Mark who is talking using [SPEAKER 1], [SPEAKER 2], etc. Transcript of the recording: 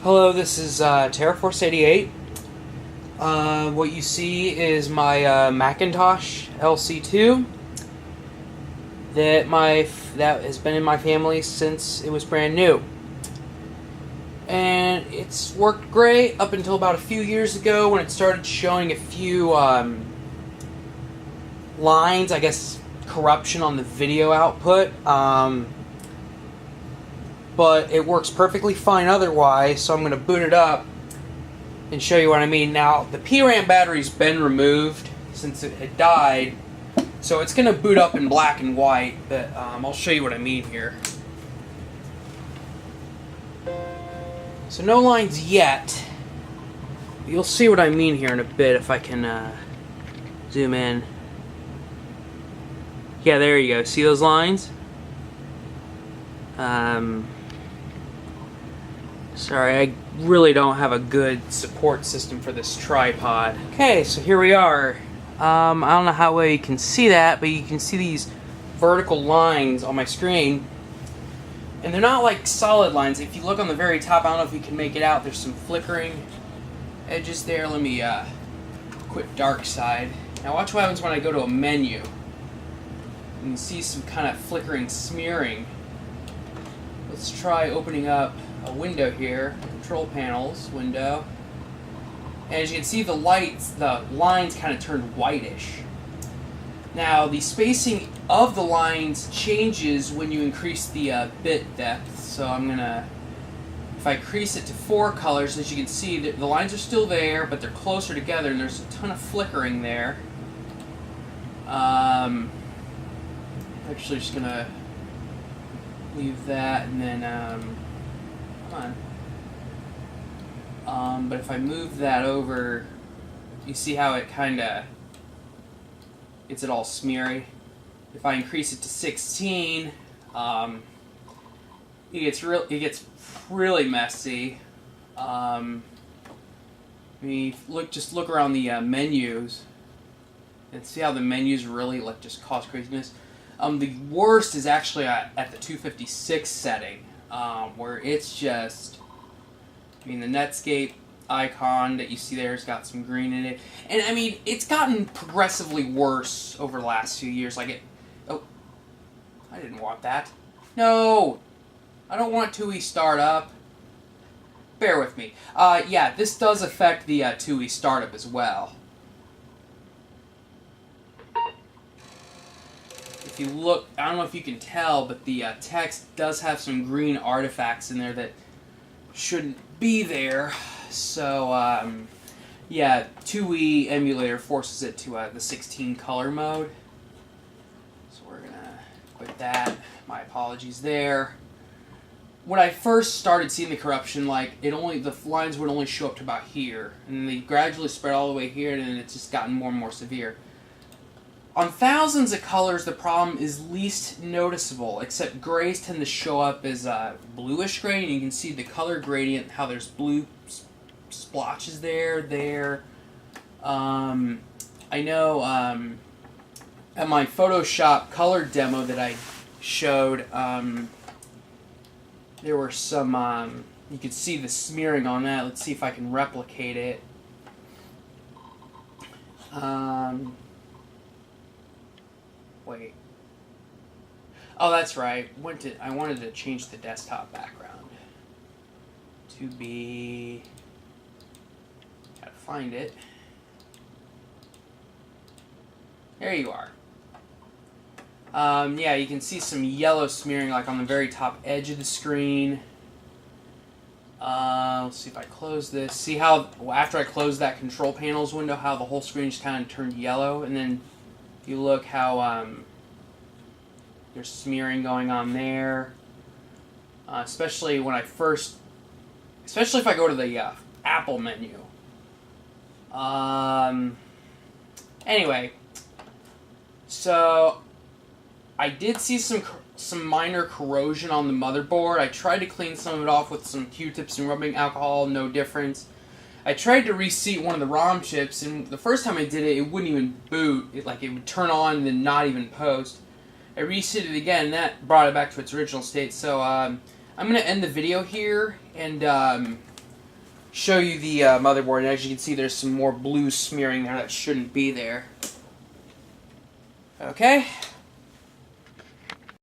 [SPEAKER 1] Hello, this is Terraforce88. What you see is my Macintosh LC II that has been in my family since it was brand new. And it's worked great up until about a few years ago when it started showing a few lines, I guess, corruption on the video output. But it works perfectly fine otherwise, so I'm going to boot it up and show you what I mean. Now, the PRAM battery's been removed since it had died, so it's going to boot up in black and white, but I'll show you what I mean here. So no lines yet. You'll see what I mean here in a bit if I can zoom in. Yeah, there you go. See those lines? Sorry, I really don't have a good support system for this tripod. Okay, so here we are. I don't know how well you can see that, but you can see these vertical lines on my screen. And they're not like solid lines. If you look on the very top, I don't know if you can make it out, there's some flickering edges there. Let me quit dark side. Now watch what happens when I go to a menu. You can see some kind of flickering smearing. Let's try opening up a window here, control panels window. And as you can see, the lines kind of turned whitish. Now the spacing of the lines changes when you increase the bit depth. So I'm gonna, if I increase it to 4 colors, as you can see, the lines are still there, but they're closer together, and there's a ton of flickering there. Actually, just gonna leave that, and then come on. But if I move that over, you see how it kind of gets it all smeary. If I increase it to 16, it gets really messy. Just look around the menus and see how the menus really just cause craziness. The worst is actually at the 256 setting, where it's just, the Netscape icon that you see there has got some green in it. And I mean, it's gotten progressively worse over the last few years. Oh, I didn't want that. No, I don't want TUI startup. Bear with me. Yeah, this does affect the TUI startup as well. If you look, I don't know if you can tell, but the text does have some green artifacts in there that shouldn't be there. So, yeah, TUI emulator forces it to the 16 color mode. So we're gonna quit that. My apologies there. When I first started seeing the corruption, the lines would only show up to about here, and then they gradually spread all the way here, and then it's just gotten more and more severe. On thousands of colors, the problem is least noticeable, except grays tend to show up as bluish gray, and you can see the color gradient, how there's blue splotches there. I know at my Photoshop color demo that I showed, there were some, you could see the smearing on that. Let's see if I can replicate it. Wait. Oh, that's right. I wanted to change the desktop background to be. Gotta find it. There you are. Yeah, you can see some yellow smearing on the very top edge of the screen. Let's see if I close this. See how after I close that control panels window, how the whole screen just kind of turned yellow, and then you look how there's smearing going on there, especially if I go to the Apple menu. Anyway, so I did see some minor corrosion on the motherboard. I tried to clean some of it off with some Q-tips and rubbing alcohol, no difference. I tried to reseat one of the ROM chips, and the first time I did it, it wouldn't even boot. It would turn on and then not even post. I reseated it again, and that brought it back to its original state. So I'm going to end the video here, and show you the motherboard, and as you can see, there's some more blue smearing there that shouldn't be there. Okay.